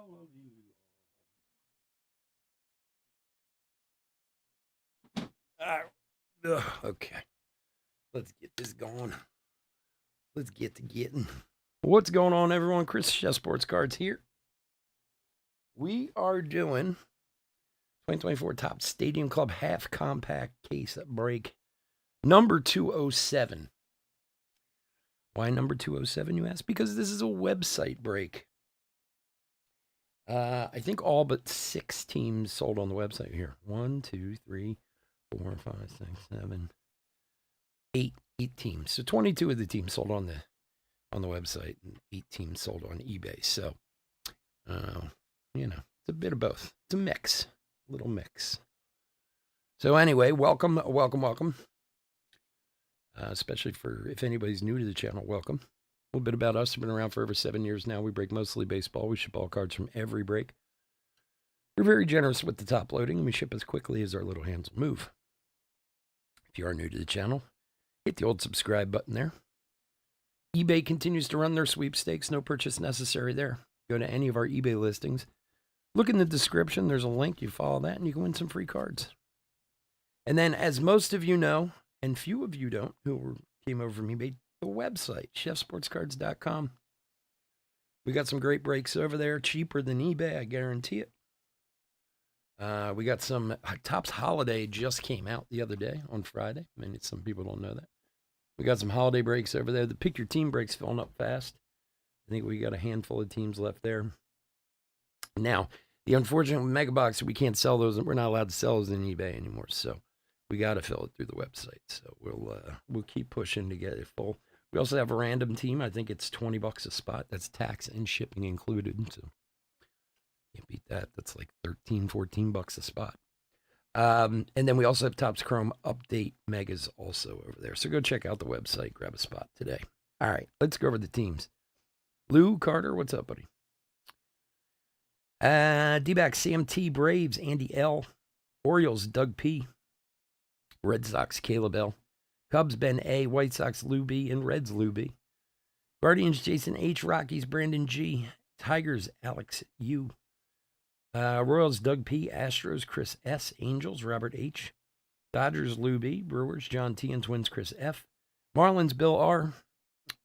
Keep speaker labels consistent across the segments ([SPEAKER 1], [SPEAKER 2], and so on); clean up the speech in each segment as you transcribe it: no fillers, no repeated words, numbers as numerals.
[SPEAKER 1] all of you. Okay. Let's get this going. Let's get to getting. What's going on, everyone? Chris Chef Sports Cards here. We are doing 2024 Topps Stadium Club Half Compact Case Break number 207. Why number 207, you ask? Because this is a website break. I think all but 6 teams sold on the website here. 1, 2, 3, 4, 5, 6, 7, 8 teams. So 22 of the teams sold on the website, and 8 teams sold on eBay. So, it's a bit of both. It's a mix, a little mix. So anyway, welcome. Especially for if anybody's new to the channel, welcome. A little bit about us. We've been around for over 7 years now. We break mostly baseball. We ship all cards from every break. We're very generous with the top loading, and we ship as quickly as our little hands will move. If you are new to the channel, hit the old subscribe button there. eBay continues to run their sweepstakes. No purchase necessary there. Go to any of our eBay listings. Look in the description. There's a link. You follow that, and you can win some free cards. And then, as most of you know, and few of you don't, who came over from eBay, the website, chefsportscards.com. We got some great breaks over there, cheaper than eBay, I guarantee it. We got some Topps Holiday just came out the other day on Friday. I mean, some people don't know that. We got some holiday breaks over there. The Pick Your Team breaks filling up fast. I think we got a handful of teams left there. Now, the unfortunate mega box, we can't sell those, and we're not allowed to sell those in eBay anymore. So we got to fill it through the website. So we'll keep pushing to get it full. We also have a random team. I think it's $20 a spot. That's tax and shipping included. So can't beat that. That's like $13-14 a spot. And then we also have Topps Chrome Update Megas also over there. So go check out the website. Grab a spot today. All right, let's go over the teams. Lou Carter, what's up, buddy? D-backs, Sam T. Braves, Andy L. Orioles, Doug P. Red Sox, Caleb L. Cubs, Ben A. White Sox, Lou B. And Reds, Lou B. Guardians, Jason H. Rockies, Brandon G. Tigers, Alex U. Royals, Doug P. Astros, Chris S. Angels, Robert H. Dodgers, Lou B. Brewers, John T. And Twins, Chris F. Marlins, Bill R.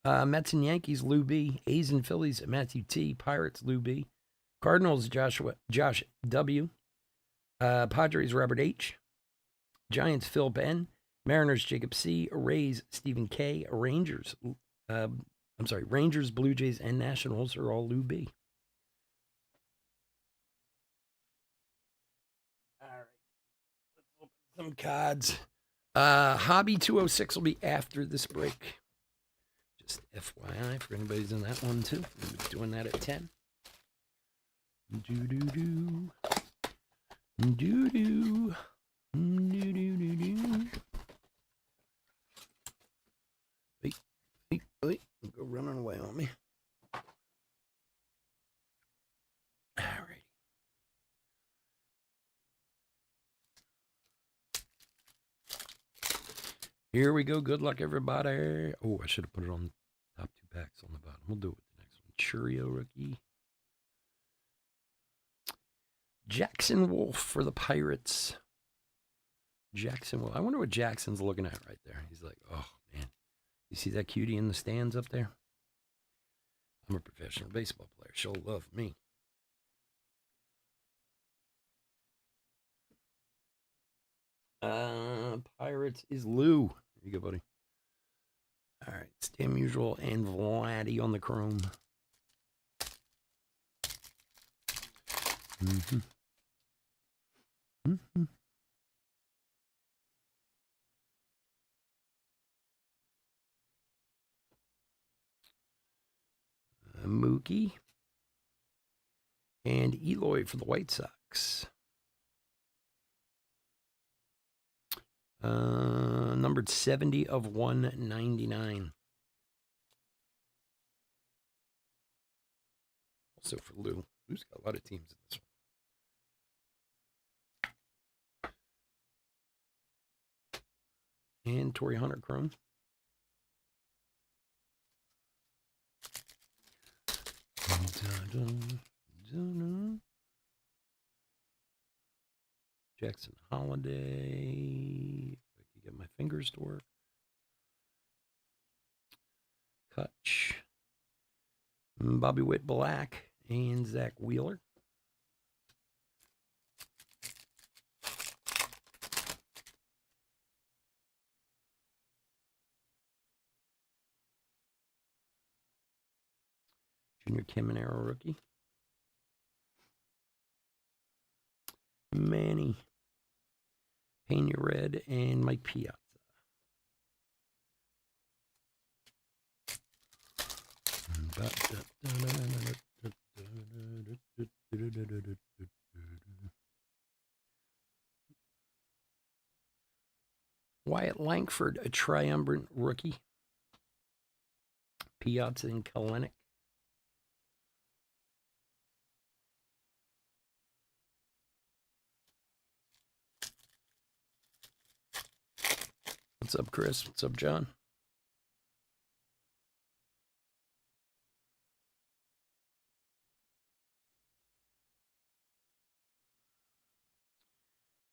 [SPEAKER 1] Mets and Yankees, Lou B. A's and Phillies, Matthew T. Pirates, Lou B. Cardinals, Josh W. Padres, Robert H. Giants, Phil N. Mariners, Jacob C. Rays, Stephen K. Rangers, Blue Jays, and Nationals are all Lou B. All right. Let's open some cards. Hobby 206 will be after this break. Just FYI for anybody who's in that one too. We'll be doing that at 10. Do-do-do. Do-do. Do-do-do-do. Wait. Go running away on me. All right. Here we go. Good luck, everybody. Oh, I should have put it on the top 2 packs on the bottom. We'll do it with the next one. Churio rookie. Jackson Wolf for the Pirates. Jackson Wolf. I wonder what Jackson's looking at right there. He's like, oh, man. You see that cutie in the stands up there? I'm a professional baseball player. She'll love me. Pirates is Lou. There you go, buddy. All right. Stam Usual and Vladdy on the Chrome. Mookie and Eloy for the White Sox. Numbered 70 of 199. Also for Lou. Lou's got a lot of teams in this one. And Torrey Hunter Chrome. Jackson Holiday. If I could get my fingers to work. Kutch. Bobby Witt Black and Zach Wheeler. Junior Caminero rookie. Manny. Pena Red and Mike Piazza. Wyatt Langford, a triumvirate rookie. Piazza and Kalenic. What's up, Chris? What's up, John?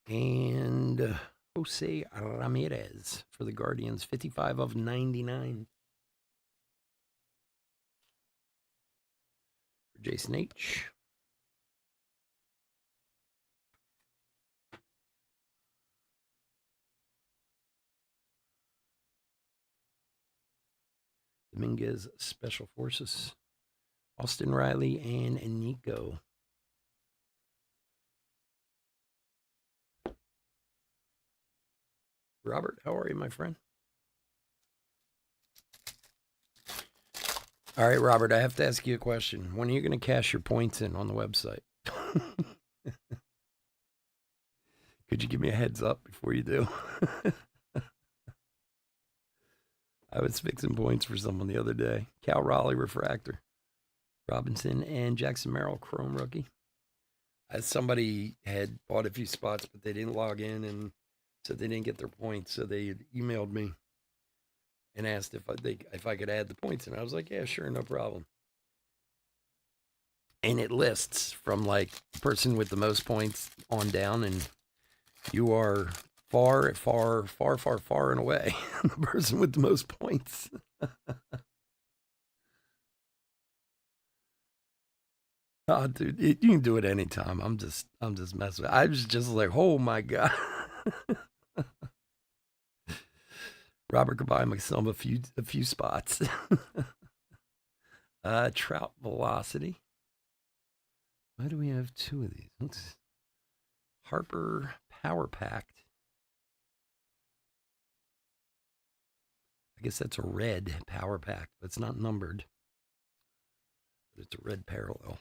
[SPEAKER 1] And Jose Ramirez for the Guardians, 55 of 99. For Jason H. Dominguez Special Forces. Austin Riley and Nico. Robert, how are you, my friend? All right, Robert, I have to ask you a question. When are you going to cash your points in on the website? Could you give me a heads up before you do? I was fixing points for someone the other day. Cal Raleigh Refractor. Robinson and Jackson Merrill Chrome rookie. Somebody had bought a few spots, but they didn't log in and so they didn't get their points. So they emailed me and asked if I could add the points. And I was like, yeah, sure, no problem. And it lists from like person with the most points on down, and you are far, far, far, far, far and away the person with the most points. Oh, dude, you can do it anytime. I'm just messing with it. I was just like, oh my God. Robert could buy myself a few spots. Trout Velocity. Why do we have two of these? Let's Harper Power Packed. I guess that's a red Power Pack, but it's not numbered. But it's a red parallel.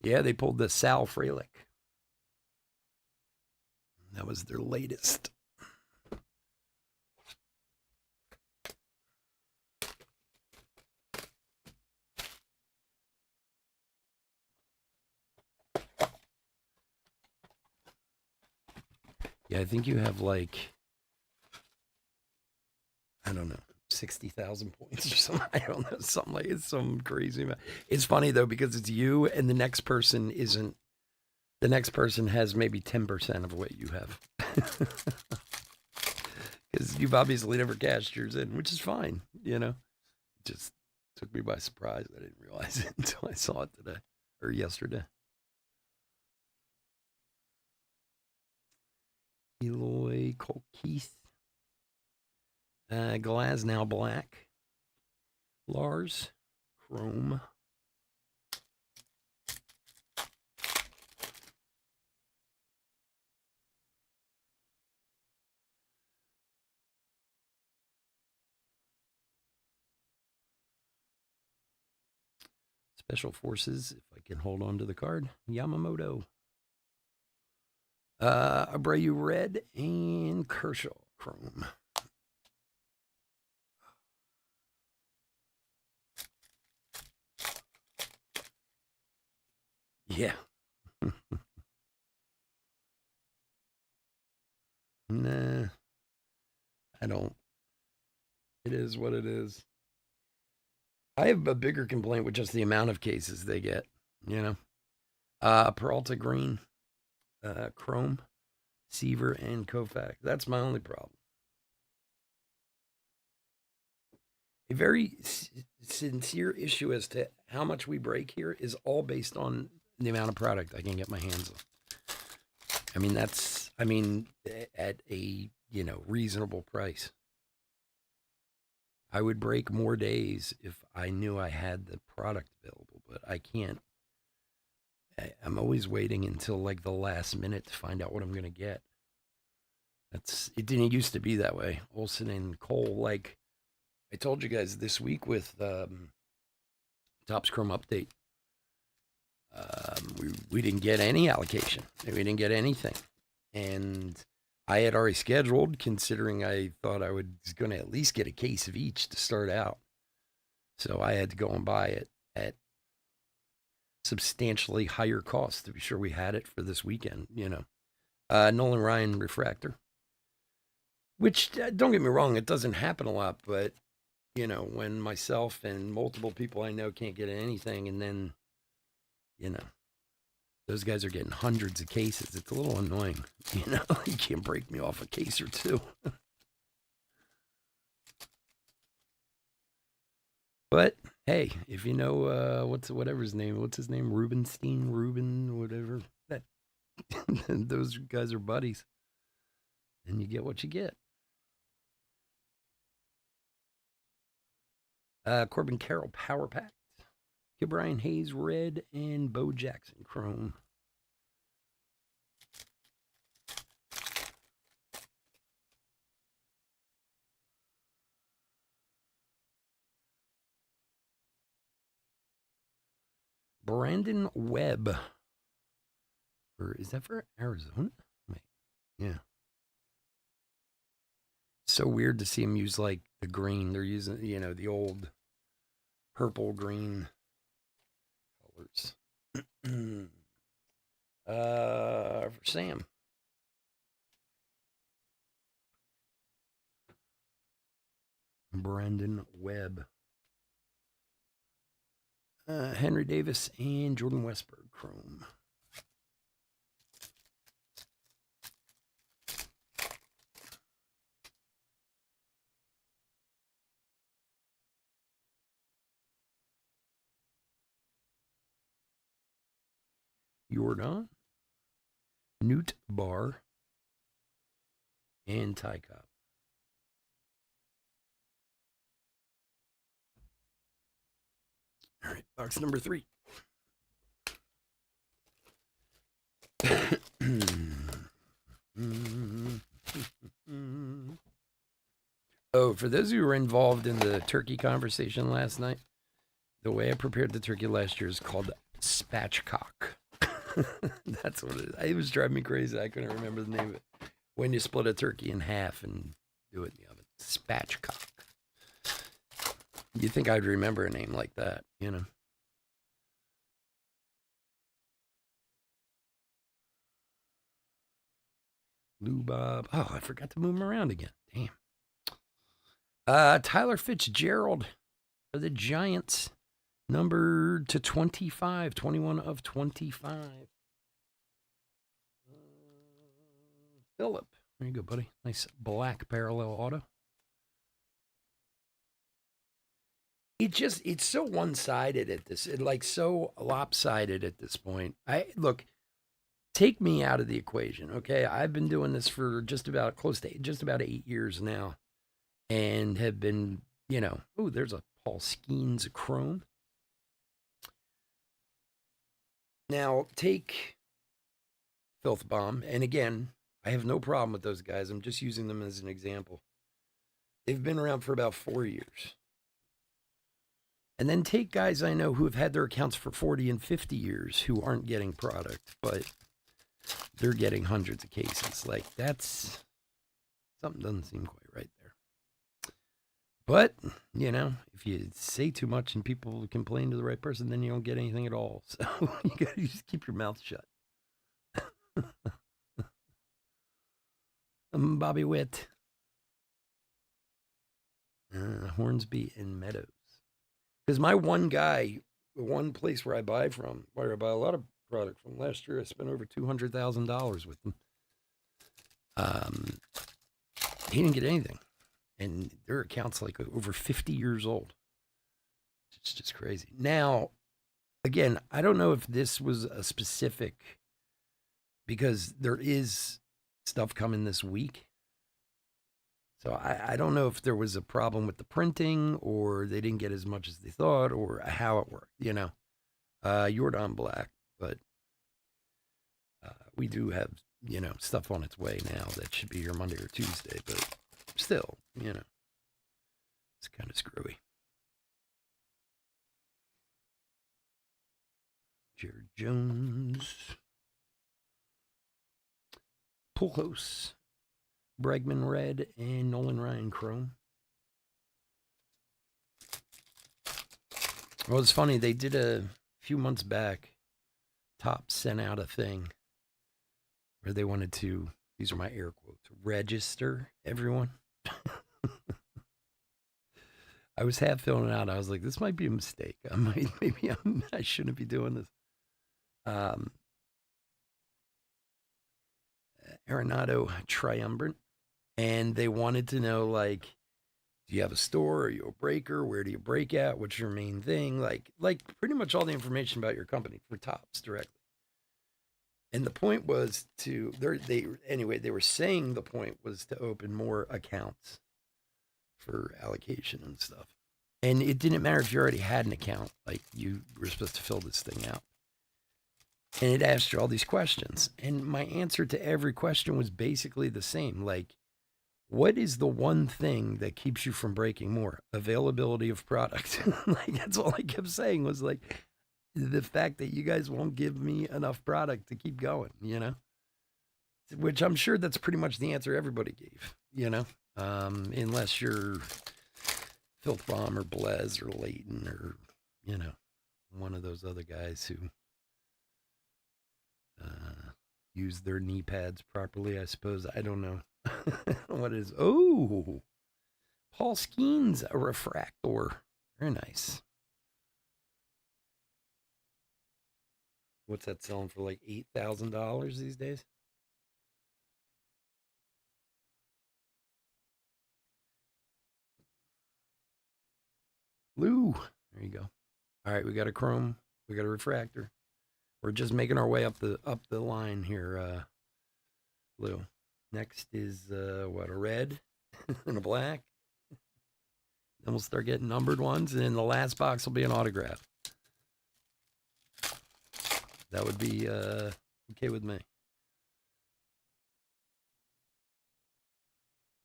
[SPEAKER 1] Yeah, they pulled the Sal Frelick. That was their latest. Yeah, I think you have like, I don't know, 60,000 points or something. I don't know, something like it's some crazy amount. It's funny though, because it's you and the next person isn't, the next person has maybe 10% of what you have. Because you've obviously never cashed yours in, which is fine, you know? It just took me by surprise. I didn't realize it until I saw it today or yesterday. Eloy Colkeith. Glasnow Black. Lars Chrome. Special Forces, if I can hold on to the card. Yamamoto. Abreu Red and Kershaw Chrome. Yeah. Nah, I don't. It is what it is. I have a bigger complaint with just the amount of cases they get, you know. Peralta Green, Chrome, Seaver, and Koufax. That's my only problem. A very sincere issue as to how much we break here is all based on the amount of product I can get my hands on. I mean, at a, reasonable price. I would break more days if I knew I had the product available, but I can't. I'm always waiting until like the last minute to find out what I'm going to get. It didn't used to be that way. Olsen and Cole, like I told you guys this week with Topps Chrome Update, we didn't get any allocation. We didn't get anything. And I had already scheduled, considering I thought I was going to at least get a case of each to start out. So I had to go and buy it at substantially higher cost to be sure we had it for this weekend, Nolan Ryan refractor, which, don't get me wrong, it doesn't happen a lot, but, when myself and multiple people I know can't get anything, and then, those guys are getting hundreds of cases, it's a little annoying, you can't break me off a case or two. But hey, if you know what's his name, Ruben, whatever, that those guys are buddies, and you get what you get. Corbin Carroll Power Pack, Brian Hayes Red, and Bo Jackson Chrome. Brandon Webb. Is that for Arizona? Wait, yeah. So weird to see him use like the green. They're using, the old purple green colors. For Sam. Brandon Webb. Henry Davis and Jordan Westberg Chrome. Jordan, Newt Barr, and Ty Cobb. All right, box number 3. Oh, for those who were involved in the turkey conversation last night, the way I prepared the turkey last year is called spatchcock. That's what it is. It was driving me crazy. I couldn't remember the name of it. When you split a turkey in half and do it in the oven. Spatchcock. You'd think I'd remember a name like that, Lou Bob. Oh, I forgot to move him around again. Damn. Tyler Fitzgerald for the Giants. Numbered to 25. 21 of 25. Philip. There you go, buddy. Nice black parallel auto. It's so one-sided at this, so lopsided at this point. Look, take me out of the equation, okay? I've been doing this for just about 8 years now, and have been, there's a Paul Skeens Chrome. Now take Filth Bomb, and again, I have no problem with those guys. I'm just using them as an example. They've been around for about 4 years. And then take guys I know who have had their accounts for 40 and 50 years who aren't getting product, but they're getting hundreds of cases. Like, that's something doesn't seem quite right there. But, if you say too much and people complain to the right person, then you don't get anything at all. So you got to just keep your mouth shut. Bobby Witt. Hornsby and Meadows. Because my one guy, the one place where I buy from, where I buy a lot of product from last year, I spent over $200,000 with them. Um, he didn't get anything. And their account's like over 50 years old. It's just crazy. Now, again, I don't know if this was a specific, because there is stuff coming this week. So I don't know if there was a problem with the printing or they didn't get as much as they thought or how it worked, Jordan Black, but we do have, stuff on its way now that should be here Monday or Tuesday, but still, it's kind of screwy. Jared Jones. Pujols, Bregman Red, and Nolan Ryan Chrome. Well, it's funny. They did a few months back. Topps sent out a thing where they wanted to, these are my air quotes, register everyone. I was half filling it out. I was like, this might be a mistake. I shouldn't be doing this. Arenado Triumvirate, and they wanted to know, like, do you have a store? Are you a breaker? Where do you break at? What's your main thing? Like pretty much all the information about your company for Topps directly. And the point was they were saying the point was to open more accounts for allocation and stuff. And it didn't matter if you already had an account, like you were supposed to fill this thing out. And it asked you all these questions. And my answer to every question was basically the same. Like, what is the one thing that keeps you from breaking more? Availability of product. Like, that's all I kept saying was like, the fact that you guys won't give me enough product to keep going, Which I'm sure that's pretty much the answer everybody gave, unless you're Filth Bomb or Blez or Leighton or, one of those other guys who use their knee pads properly, I suppose. I don't know what it is. Oh, Paul Skeens, a refractor. Very nice. What's that selling for, like $8,000 these days? Lou. There you go. All right, we got a chrome. We got a refractor. We're just making our way up the line here, Lou. Next is a red and a black. Then we'll start getting numbered ones, and then the last box will be an autograph. That would be okay with me.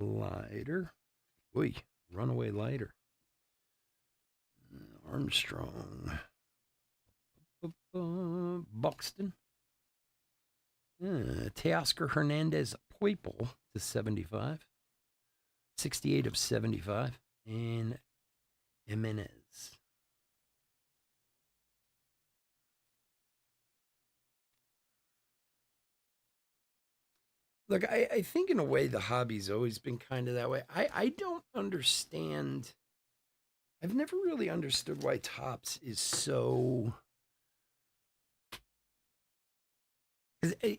[SPEAKER 1] Lighter. Oy, runaway lighter. Armstrong. Buxton. Teoscar Hernandez Poiple to 75. 68 of 75. And Jimenez. Look, I think in a way the hobby's always been kind of that way. I don't understand. I've never really understood why Topps is so.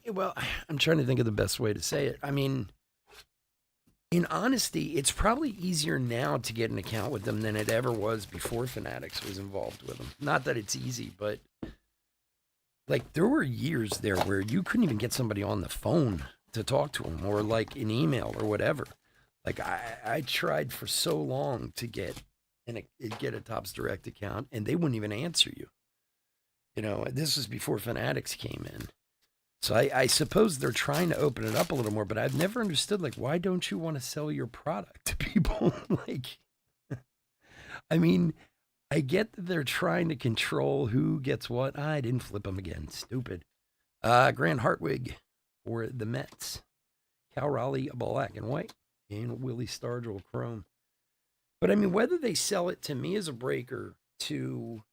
[SPEAKER 1] Well, I'm trying to think of the best way to say it. I mean, in honesty, it's probably easier now to get an account with them than it ever was before Fanatics was involved with them. Not that it's easy, but like there were years there where you couldn't even get somebody on the phone to talk to them or like an email or whatever. Like I tried for so long to get a Topps Direct account, and they wouldn't even answer you. This was before Fanatics came in. So I suppose they're trying to open it up a little more, but I've never understood, like, why don't you want to sell your product to people? Like, I mean, I get that they're trying to control who gets what. I didn't flip them again. Stupid. Grant Hartwig for the Mets. Cal Raleigh, black and white. And Willie Stargell, chrome. But, I mean, whether they sell it to me as a breaker to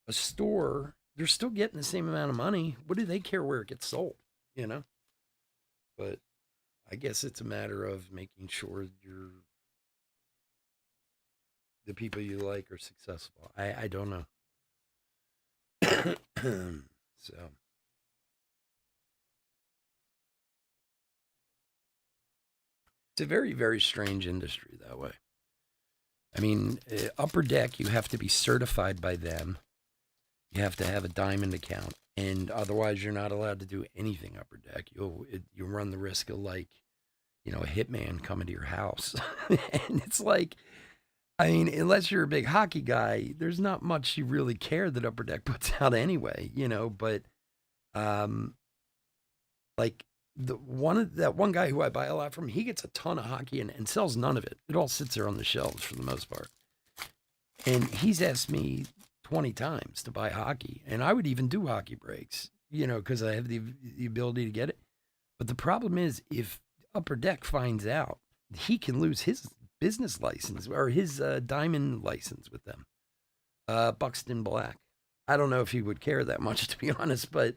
[SPEAKER 1] a store, they're still getting the same amount of money. What do they care where it gets sold, But I guess it's a matter of making sure the people you like are successful. I don't know. So it's a very, very strange industry that way. I mean, Upper Deck, you have to be certified by them. You have to have a diamond account, and otherwise, you're not allowed to do anything Upper Deck. You run the risk of like, a hitman coming to your house, and it's like, I mean, unless you're a big hockey guy, there's not much you really care that Upper Deck puts out anyway, But um, like that one guy who I buy a lot from, he gets a ton of hockey and sells none of it. It all sits there on the shelves for the most part. And he's asked me 20 times to buy hockey, and I would even do hockey breaks, because I have the ability to get it. But the problem is, if Upper Deck finds out, he can lose his business license or his diamond license with them. Buxton Black. I don't know if he would care that much, to be honest, but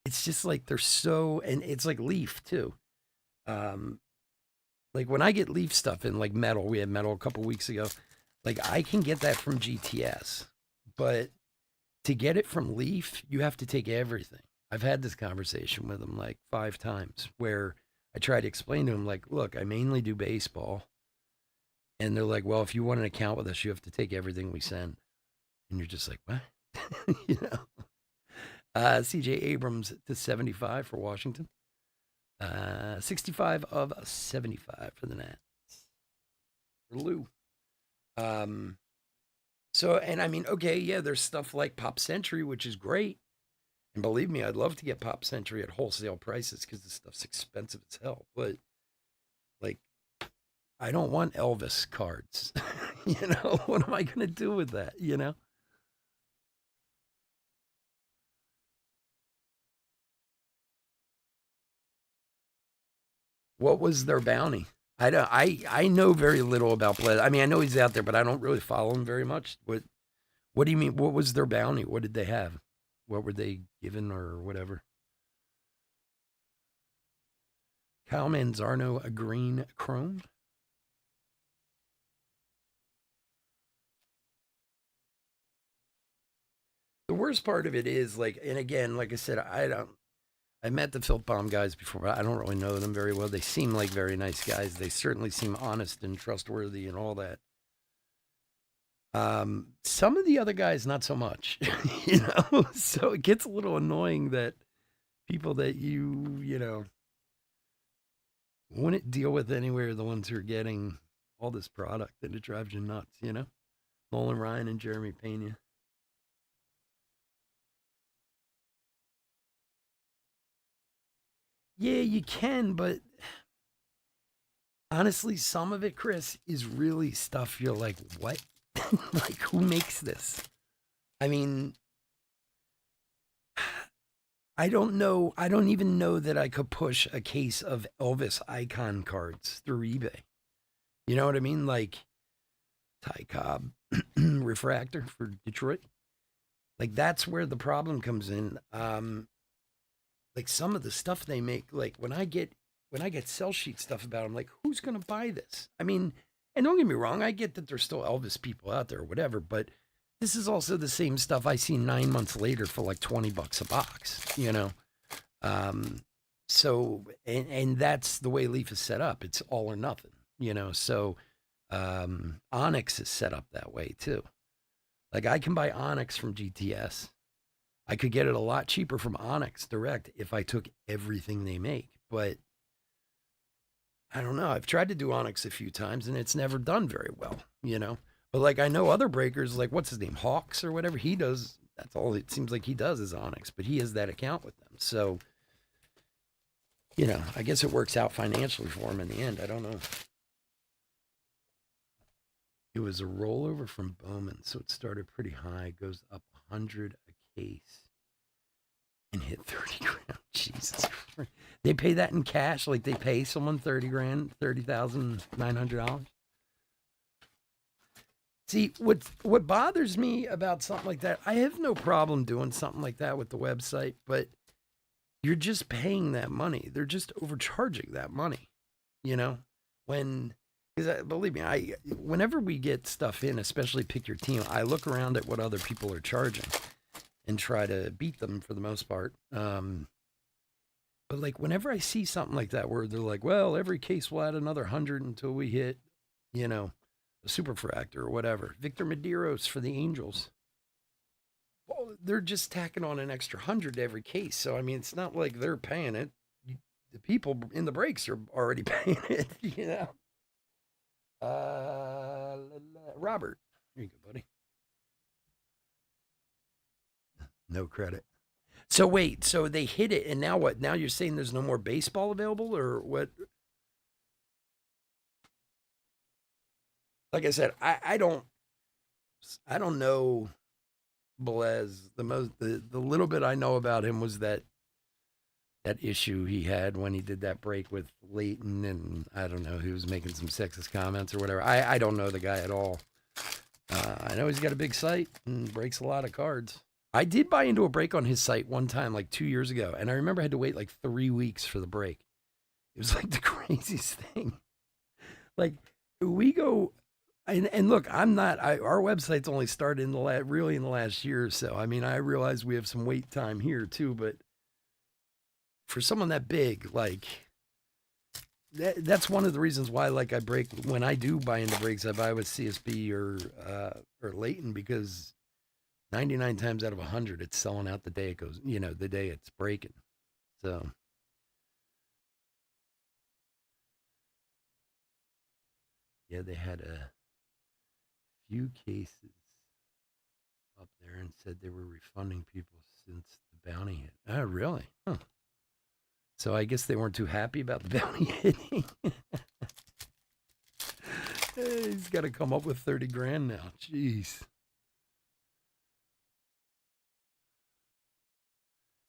[SPEAKER 1] it's just like they're so, and it's like Leaf too. Like when I get Leaf stuff in like metal, we had metal a couple weeks ago. Like I can get that from GTS, but to get it from Leaf, you have to take everything. I've had this conversation with them like 5 times where I try to explain to them, like, look, I mainly do baseball. And they're like, well, if you want an account with us, you have to take everything we send. And you're just like, what? CJ Abrams to 75 for Washington. 65 of 75 for the Nats. For Lou. So, and I mean, okay, yeah, there's stuff like Pop Century, which is great. And believe me, I'd love to get Pop Century at wholesale prices because this stuff's expensive as hell. But, like, I don't want Elvis cards. What am I going to do with that, What was their bounty? I don't. I know very little about Bled. I mean, I know he's out there, but I don't really follow him very much. What do you mean? What was their bounty? What did they have? What were they given or whatever? Kyle Manzarno, a green chrome. The worst part of it is like, and again, like I said, I met the Phil Palm guys before, but I don't really know them very well. They seem like very nice guys. They certainly seem honest and trustworthy and all that. Some of the other guys, not so much, So it gets a little annoying that people that wouldn't deal with anywhere are the ones who are getting all this product, and it drives you nuts. Nolan Ryan and Jeremy Pena. Yeah, you can, but honestly, some of it, Chris, is really stuff you're like, what? Like, who makes this? I mean, I don't know. I don't even know that I could push a case of Elvis icon cards through eBay. You know what I mean? Like Ty Cobb refractor for Detroit. Like that's where the problem comes in. Like some of the stuff they make, like when I get sell sheet stuff about them, like who's gonna buy this? I mean, and don't get me wrong, I get that there's still Elvis people out there or whatever, but this is also the same stuff I see 9 months later for like $20 a box. So and that's the way Leaf is set up. It's all or nothing. So Onyx is set up that way too. Like I can buy Onyx from GTS. I could get it a lot cheaper from Onyx direct if I took everything they make. But I don't know. I've tried to do Onyx a few times and it's never done very well. But like I know other breakers, like what's his name, Hawks or whatever, he does. That's all it seems like he does is Onyx, but he has that account with them. So, I guess it works out financially for him in the end. I don't know. It was a rollover from Bowman, so it started pretty high, goes up 100 a case and hit 30 grand. Jesus Christ. They pay that in cash, like they pay someone 30 grand, $30,900. See, what bothers me about something like that, I have no problem doing something like that with the website, but you're just paying that money. They're just overcharging that money, when Because believe me, whenever we get stuff in, especially pick your team, I look around at what other people are charging and try to beat them for the most part. But like whenever I see something like that where they're like, well, every case will add another 100 until we hit, you know, a superfractor or whatever. Victor Medeiros for the Angels. Well, they're just tacking on an extra 100 to every case. So I mean, it's not like they're paying it. The people in the breaks are already paying it, you know. Robert. Here you go, buddy. No credit. So wait, so they hit it, and now what? Now you're saying there's no more baseball available, or what? Like I said, I don't know Velez. The little bit I know about him was that issue he had when he did that break with Leighton, and I don't know, he was making some sexist comments or whatever. I don't know the guy at all. I know he's got a big site and breaks a lot of cards. I did buy into a break on his site one time, like 2 years ago, and I remember I had to wait like 3 weeks for the break. It was like the craziest thing. Like we go, and look, our website's only started in really in the last year or so. I mean, I realize we have some wait time here too, but for someone that big, like that's one of the reasons why, like, I break when I do buy into breaks, I buy with CSB or Leighton, because 99 times out of 100, it's selling out the day it goes, the day it's breaking. So, yeah, they had a few cases up there and said they were refunding people since the bounty hit. Oh, really? Huh. So I guess they weren't too happy about the bounty hitting. He's got to come up with 30 grand now. Jeez.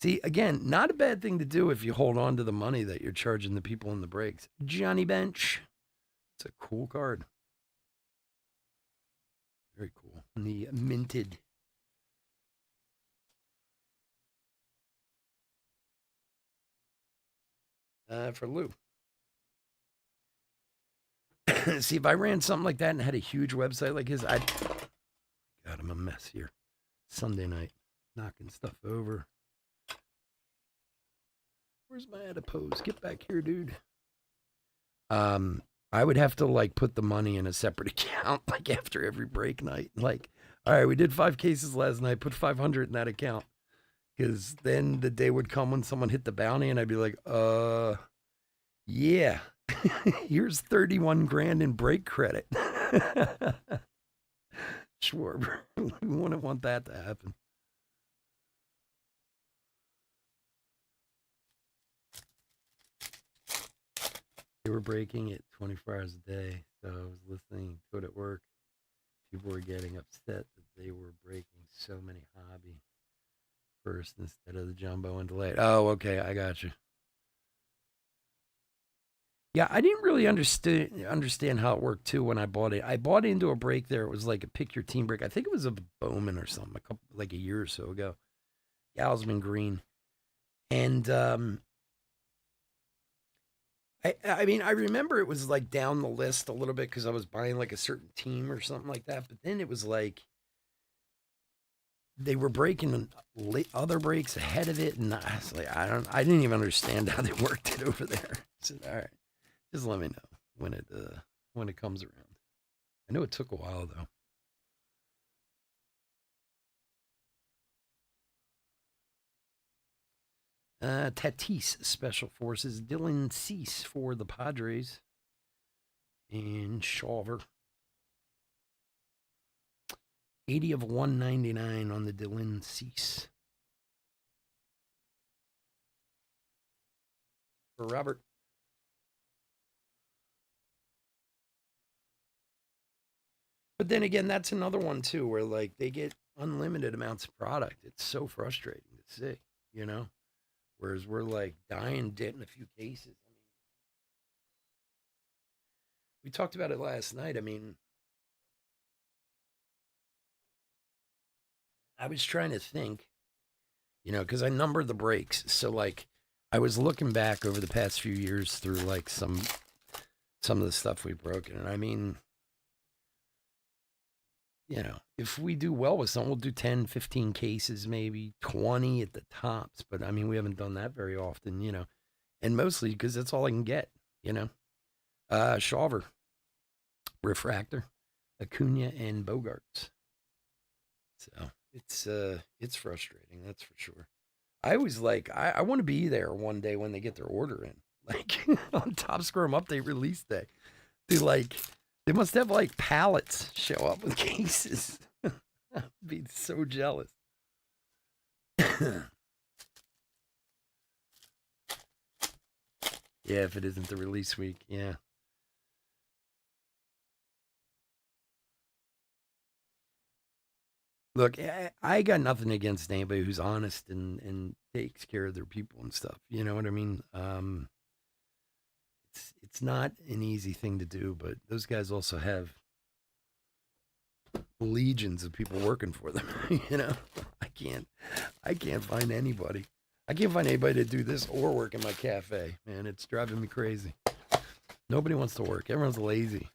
[SPEAKER 1] See, again, not a bad thing to do if you hold on to the money that you're charging the people in the breaks. Johnny Bench. It's a cool card. Very cool. And the minted. For Lou. See, if I ran something like that and had a huge website like his, God, I'm a mess here. Sunday night, knocking stuff over. Where's my adipose? Get back here, dude. I would have to like put the money in a separate account, like after every break night. Like, all right, we did 5 cases last night. Put 500 in that account, because then the day would come when someone hit the bounty, and I'd be like, yeah, here's 31 grand in break credit. Schwarber, we wouldn't want that to happen. They were breaking it 24 hours a day, so I was listening to it at work. People were getting upset that they were breaking so many hobby first instead of the jumbo and delayed. Oh, okay, I got you. Yeah, I didn't really understand how it worked too when I bought it. I bought into a break there. It was like a pick your team break. I think it was a Bowman or something, like a year or so ago. Galsman Green, and I mean, I remember it was like down the list a little bit because I was buying like a certain team or something like that. But then it was like they were breaking other breaks ahead of it, and I was like, I didn't even understand how they worked it over there. I said, all right, just let me know when it comes around. I know it took a while though. Tatis Special Forces, Dylan Cease for the Padres, and Shawver. 80 of 199 on the Dylan Cease. For Robert. But then again, that's another one too, where like they get unlimited amounts of product. It's so frustrating to see, you know? Whereas we're like dying dead in a few cases. I mean, we talked about it last night. I mean, I was trying to think, because I numbered the breaks. So like I was looking back over the past few years through like some some of the stuff we've broken. And I mean, if we do well with some, we'll do 10, 15 cases, maybe 20 at the tops. But I mean, we haven't done that very often. And mostly because that's all I can get, you know. Shawver, Refractor, Acuna, and Bogarts. So it's frustrating, that's for sure. I always I want to be there one day when they get their order in. Like on Top Scrum Update release day. They must have like pallets show up with cases. I'd be so jealous. Yeah, if it isn't the release week, yeah. Look, I got nothing against anybody who's honest and takes care of their people and stuff. You know what I mean? It's not an easy thing to do, but those guys also have legions of people working for them. you know, I can't find anybody. I can't find anybody to do this or work in my cafe. Man, it's driving me crazy. Nobody wants to work. Everyone's lazy.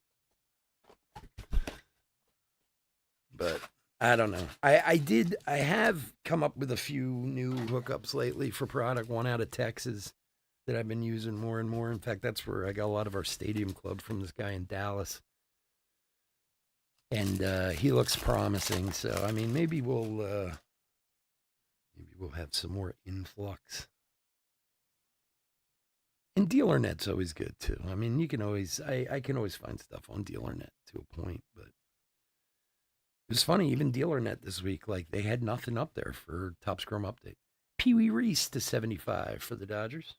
[SPEAKER 1] But I don't know. I have come up with a few new hookups lately for product. One out of Texas that I've been using more and more. In fact, that's where I got a lot of our stadium club from this guy in Dallas. And he looks promising. So I mean, maybe we'll have some more influx. And DealerNet's always good too. I mean, you can always I can always find stuff on DealerNet to a point, but it was funny, even DealerNet this week, like they had nothing up there for Top Scrum Update. Pee Wee Reese to 75 for the Dodgers,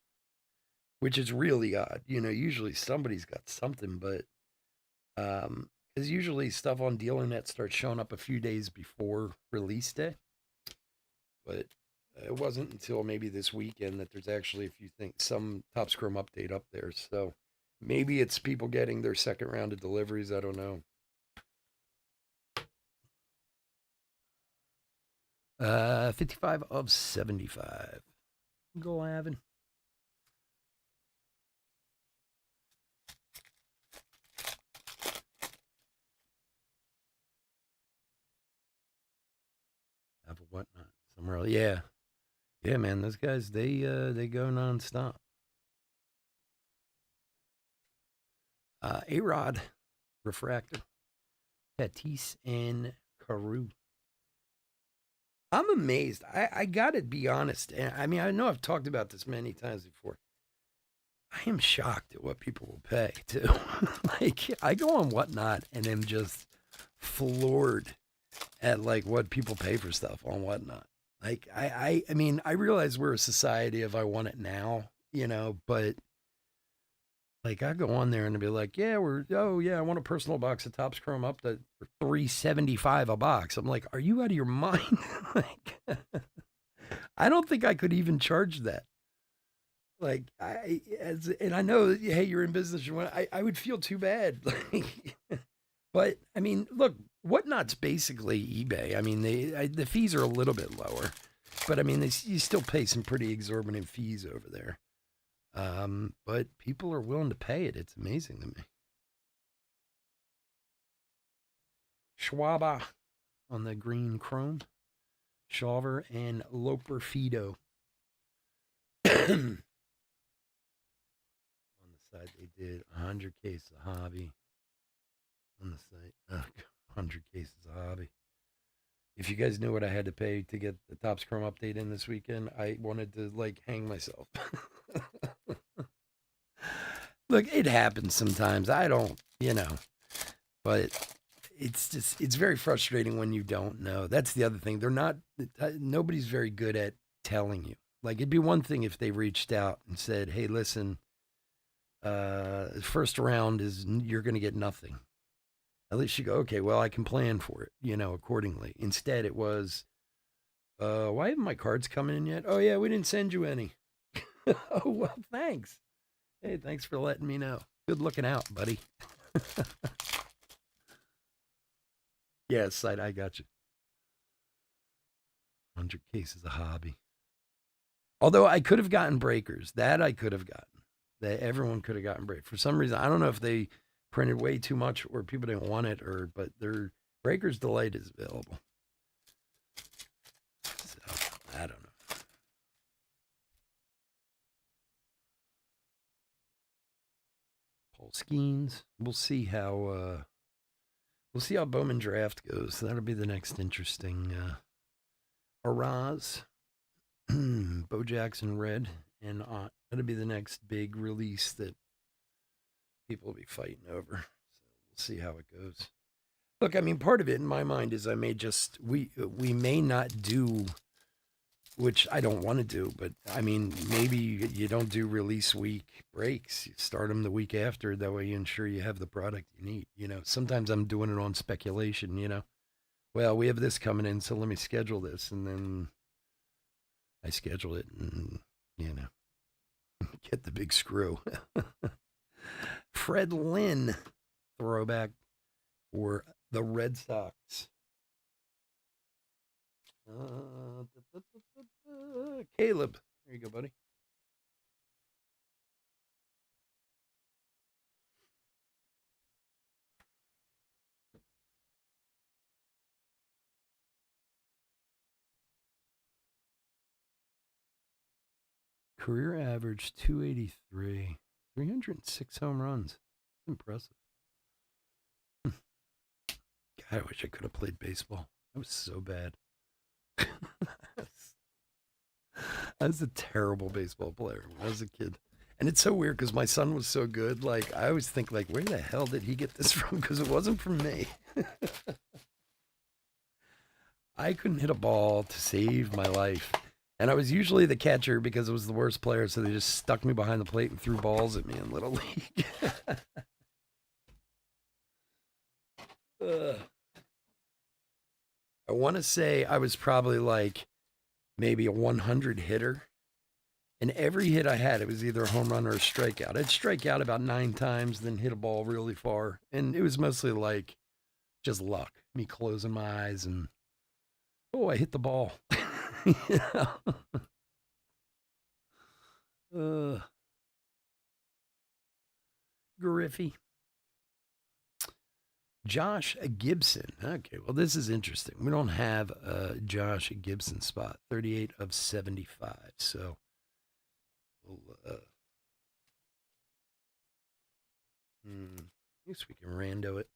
[SPEAKER 1] which is really odd. Usually somebody's got something, but because usually stuff on DealerNet starts showing up a few days before release day. But it wasn't until maybe this weekend that there's actually a few things, some Top Scrum Update up there. So maybe it's people getting their second round of deliveries. I don't know. 55 of 75. Go Avin. Have a whatnot somewhere else. Yeah. Yeah, man, those guys they go nonstop. A-Rod, Refractor, Tatis, and Carew. I'm amazed. I gotta be honest. I mean, I know I've talked about this many times before. I am shocked at what people will pay too. Like I go on Whatnot and am just floored at like what people pay for stuff on Whatnot. Like I mean, I realize we're a society of I want it now, but like I go on there and be like, yeah, I want a personal box of Topps Chrome up to for $375 a box. I'm like, are you out of your mind? Like, I don't think I could even charge that. Like and I know, hey, you're in business. I would feel too bad. But I mean, look, Whatnot's basically eBay. I mean, the fees are a little bit lower, but I mean, you still pay some pretty exorbitant fees over there. But people are willing to pay it. It's amazing to me. Schwaba on the green chrome. Shawver and Loper Fido. On the side, they did 100 cases of hobby. On the site, 100 cases of hobby. If you guys knew what I had to pay to get the Topps Chrome update in this weekend, I wanted to like hang myself. Look, it happens sometimes. I don't, but it's very frustrating when you don't know. That's the other thing. Nobody's very good at telling you. Like it'd be one thing if they reached out and said, "Hey, listen, first round is you're going to get nothing." At least you go, okay, well, I can plan for it, accordingly. Instead, it was, why haven't my cards coming in yet? Oh, yeah, we didn't send you any. Oh, well, thanks. Hey, thanks for letting me know. Good looking out, buddy. Yes, I got you. 100 cases of hobby. Although I could have gotten breakers. That I could have gotten. that everyone could have gotten break. For some reason, I don't know if they printed way too much or people didn't want it, but their Breaker's Delight is available. So I don't know. Paul Skeens. We'll see how Bowman draft goes. That'll be the next interesting Araz. Bo Jackson red, and that'll be the next big release that people will be fighting over. So we'll see how it goes. Look, I mean, part of it in my mind is we may not do, which I don't want to do, but I mean, maybe you don't do release week breaks. You start them the week after. That way you ensure you have the product you need. Sometimes I'm doing it on speculation, well, we have this coming in, so let me schedule this. And then I schedule it and, get the big screw. Fred Lynn throwback for the Red Sox. Caleb. There you go, buddy. Career average 283, 306 home runs. Impressive. God, I wish I could have played baseball. I was so bad. I was a terrible baseball player when I was a kid. And it's so weird because my son was so good. Like, I always think, like, where the hell did he get this from? Because it wasn't from me. I couldn't hit a ball to save my life. And I was usually the catcher because I was the worst player, so they just stuck me behind the plate and threw balls at me in Little League. I want to say I was probably like maybe a 100 hitter. And every hit I had, it was either a home run or a strikeout. I'd strike out about 9 times, then hit a ball really far. And it was mostly like just luck, me closing my eyes and, oh, I hit the ball. Griffey. Josh Gibson. Okay, well, this is interesting. We don't have a Josh Gibson spot. 38 of 75. So, I guess we can rando it.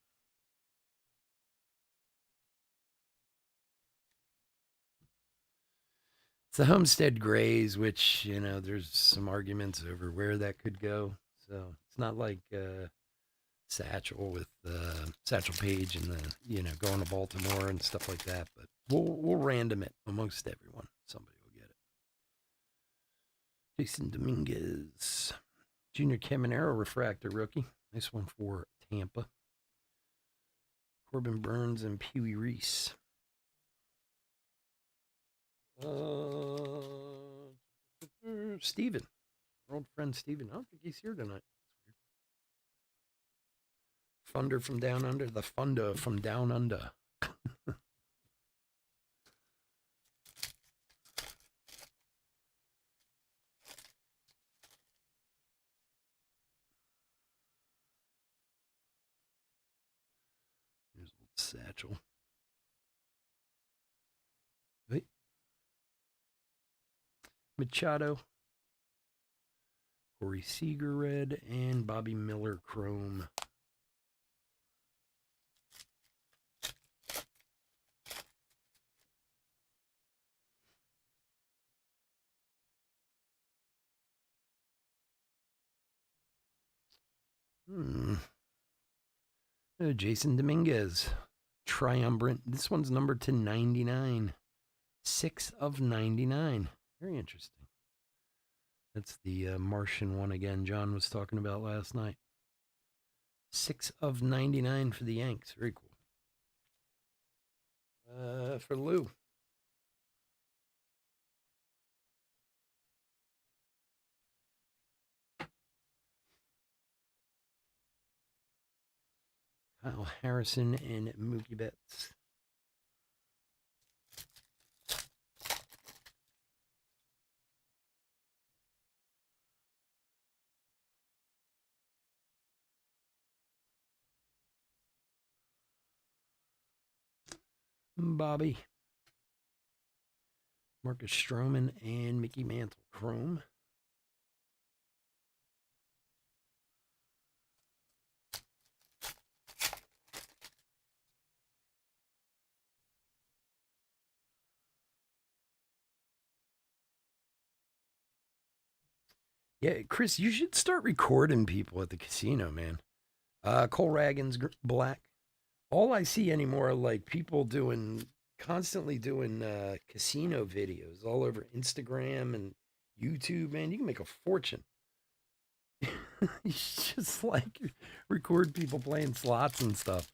[SPEAKER 1] It's the Homestead Grays, which, there's some arguments over where that could go. So it's not like Satchel with Satchel Paige and going to Baltimore and stuff like that. But we'll random it amongst everyone. Somebody will get it. Jason Dominguez, Junior Caminero refractor rookie. Nice one for Tampa. Corbin Burns and Pee Wee Reese. Steven. Our old friend Steven. I don't think he's here tonight. Funder from down under. The Funda from down under. Here's old Satchel. Wait. Machado. Corey Seager red and Bobby Miller chrome. Jason Dominguez. Triumvirate. This one's numbered to 99. 6 of 99. Very interesting. That's the Martian one again John was talking about last night. 6 of 99 for the Yanks. Very cool. For Lou. Kyle Harrison and Mookie Betts. Bobby, Marcus Stroman, and Mickey Mantle Chrome. Yeah, Chris, you should start recording people at the casino, man. Cole Ragan's black. All I see anymore are like people constantly doing casino videos all over Instagram and YouTube. Man, you can make a fortune. You just like record people playing slots and stuff.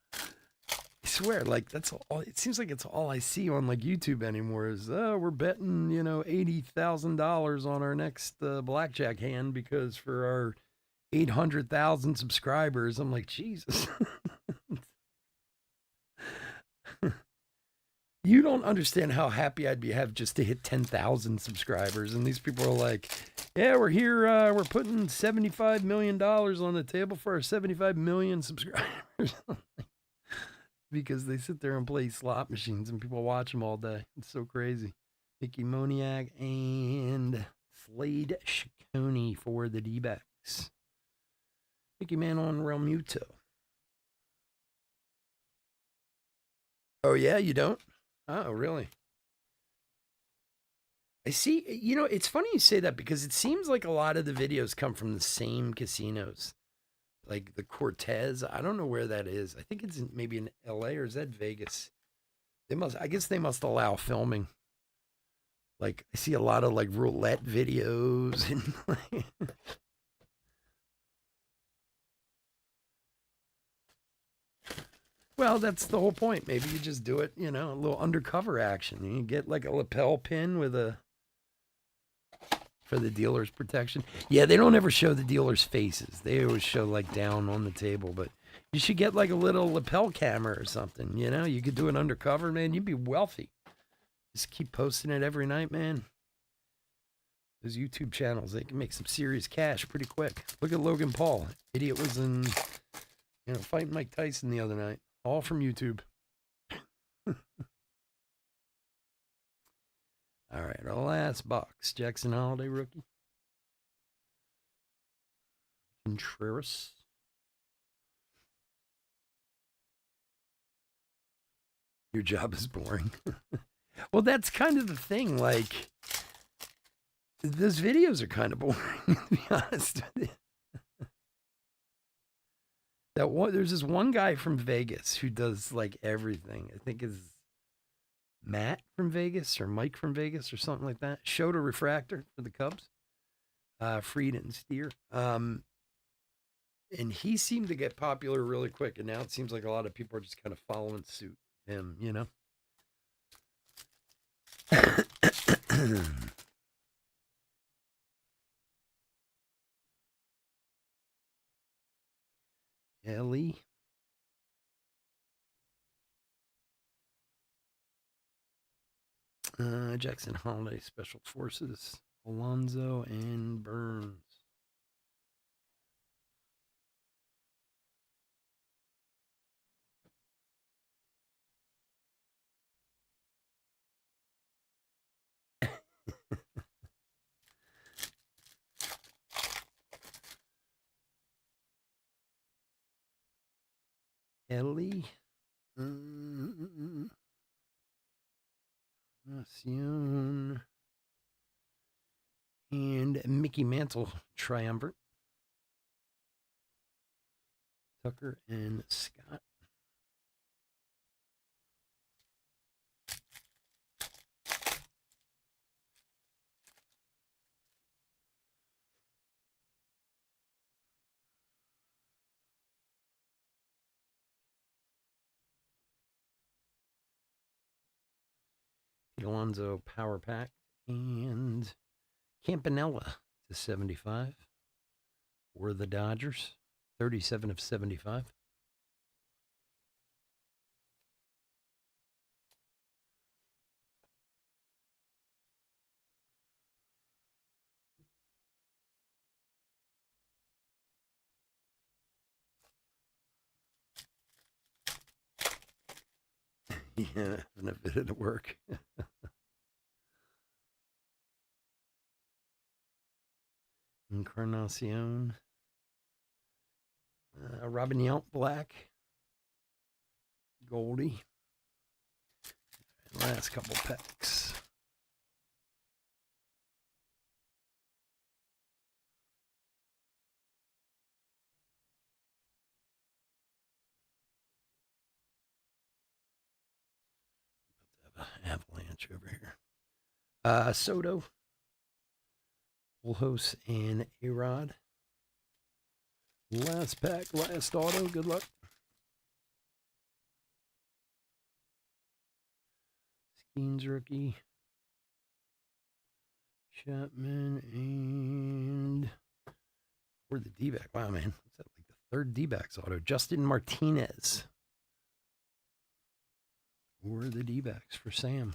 [SPEAKER 1] I swear, like that's all. It seems like it's all I see on like YouTube anymore. Is we're betting $80,000 on our next blackjack hand because for our 800,000 subscribers. I'm like, Jesus. You don't understand how happy I'd be have just to hit 10,000 subscribers, and these people are like, "Yeah, we're here. We're putting $75 million on the table for our 75 million subscribers." Because they sit there and play slot machines, and people watch them all day. It's so crazy. Mickey Moniak and Slade Ciccone for the D-backs. Mickey Mantle and Realmuto. Oh yeah, you don't? Oh, really? I see. It's funny you say that because it seems like a lot of the videos come from the same casinos, like the Cortez. I don't know where that is. I think it's maybe in L.A. or is that Vegas? They must. I guess they must allow filming. Like I see a lot of like roulette videos and like, well, that's the whole point. Maybe you just do it, a little undercover action. You get like a lapel pin with a for the dealer's protection. Yeah, they don't ever show the dealer's faces. They always show like down on the table, but you should get like a little lapel camera or something, You could do it undercover, man. You'd be wealthy. Just keep posting it every night, man. Those YouTube channels, they can make some serious cash pretty quick. Look at Logan Paul. Idiot was in, fighting Mike Tyson the other night. All from YouTube. All right, our last box. Jackson Holiday rookie. Contreras. Your job is boring. Well, that's kind of the thing. Like, those videos are kind of boring, to be honest with you. There's this one guy from Vegas who does like everything. I think is Matt from Vegas or Mike from Vegas or something like that. Showed a refractor for the Cubs. Fried and Steer. And he seemed to get popular really quick, and now it seems like a lot of people are just kind of following suit him, Ellie. Jackson Holiday, Special Forces, Alonso, and Burns. Ellie. Nacion. And Mickey Mantle, Triumvirate. Tucker and Scott. Alonso Power Pack and Campanella to 75 for the Dodgers. 37 of 75. Yeah, having a bit of work. Encarnacion. Robin Yount Black. Goldie. Last couple packs. Avalanche over here. Soto. Pujols and A-Rod. Last pack, last auto. Good luck. Skeens rookie. Chapman and for the D-back. Wow, man. What's that, like the third D-backs auto? Justin Martinez. Or the D-backs for Sam.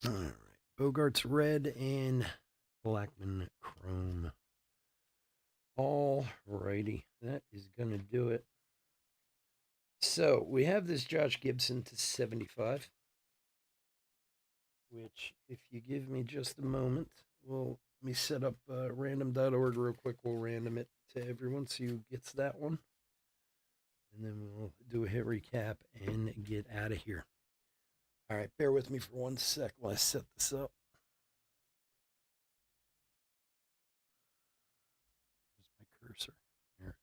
[SPEAKER 1] All right. Bogart's red and Blackman chrome. All righty. That is going to do it. So we have this Josh Gibson to 75, which, if you give me just a moment, let me set up random.org real quick. We'll random it to everyone, see who gets that one. And then we'll do a hit recap and get out of here. All right, bear with me for 1 sec while I set this up. Where's my cursor? There it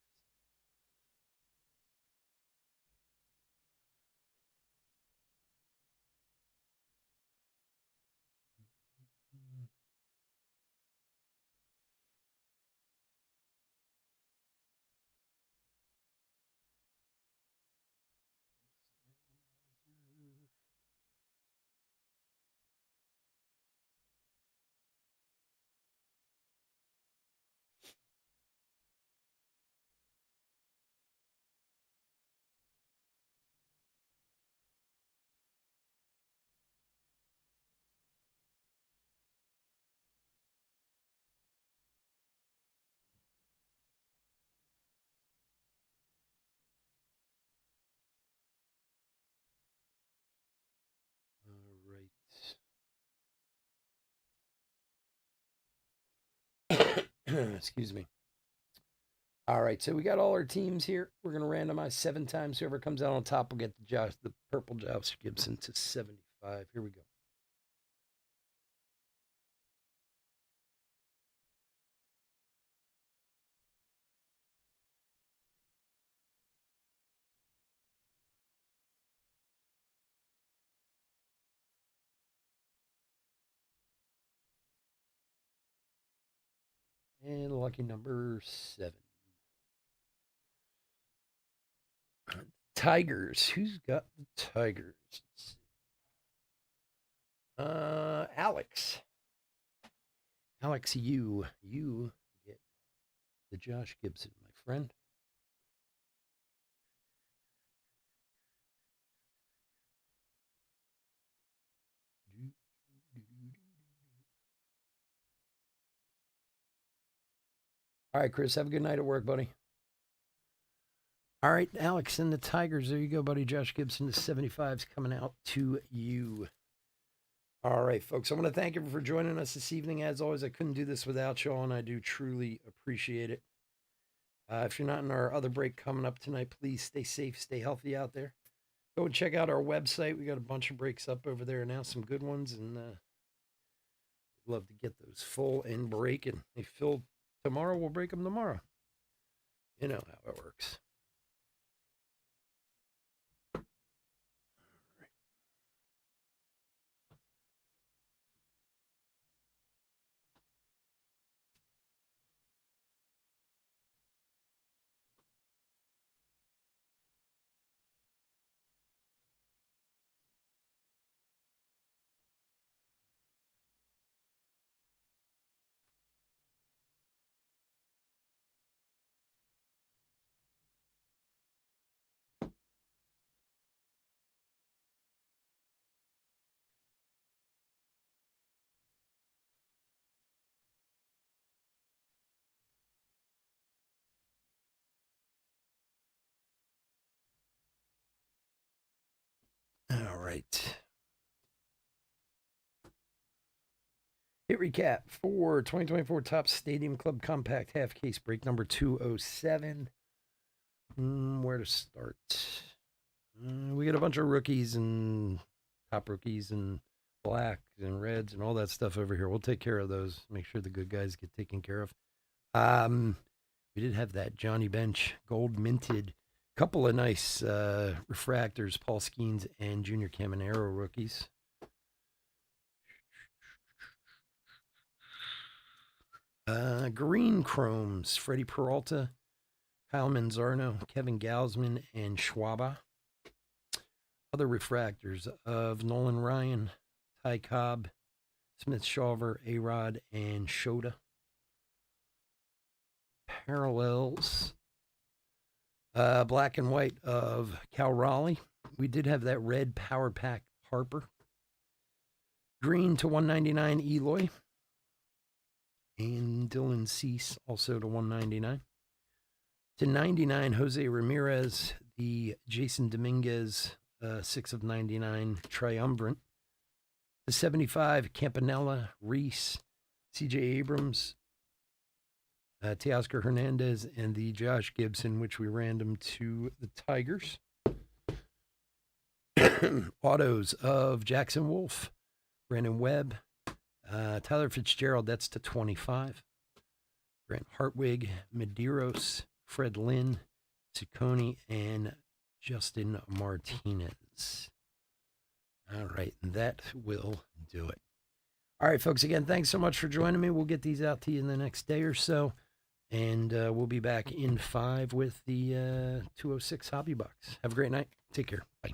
[SPEAKER 1] is. All right. Excuse me. All right, so we got all our teams here. We're going to randomize 7 times. Whoever comes out on top will get the purple Josh Gibson to 75. Here we go. And lucky number 7. Tigers. Who's got the Tigers? Alex. Alex, you get the Josh Gibson, my friend. All right, Chris, have a good night at work, buddy. All right, Alex and the Tigers. There you go, buddy. Josh Gibson, the 75 is coming out to you. All right, folks. I want to thank you for joining us this evening. As always, I couldn't do this without y'all, and I do truly appreciate it. If you're not in our other break coming up tonight, please stay safe, stay healthy out there. Go and check out our website. We got a bunch of breaks up over there now, some good ones, and love to get those full and breaking. They fill tomorrow. We'll break them tomorrow. You know how it works. All right. Hit recap for 2024 Topps Stadium Club Compact Half Case Break number 207. Where to start? We got a bunch of rookies and top rookies and blacks and reds and all that stuff over here. We'll take care of those. Make sure the good guys get taken care of. We did have that Johnny Bench gold minted. Couple of nice refractors, Paul Skeens and Junior Caminero rookies. Green chromes, Freddie Peralta, Kyle Manzarno, Kevin Gausman, and Schwaba. Other refractors of Nolan Ryan, Ty Cobb, Smith Shawver, A-Rod, and Shota. Parallels, black and white of Cal Raleigh. We did have that red Power Pack Harper. Green to 199 Eloy. And Dylan Cease also to 199. To 99 Jose Ramirez, the Jason Dominguez 6 of 99 Triumvirate. To 75 Campanella, Reese, CJ Abrams, Teoscar Hernandez, and the Josh Gibson, which we random to the Tigers. Autos of Jackson Wolf, Brandon Webb, Tyler Fitzgerald, that's to 25. Grant Hartwig, Medeiros, Fred Lynn, Ciccone, and Justin Martinez. All right, and that will do it. All right, folks, again, thanks so much for joining me. We'll get these out to you in the next day or so, and we'll be back in 5 with the 206 Hobby Box. Have a great night. Take care. Bye.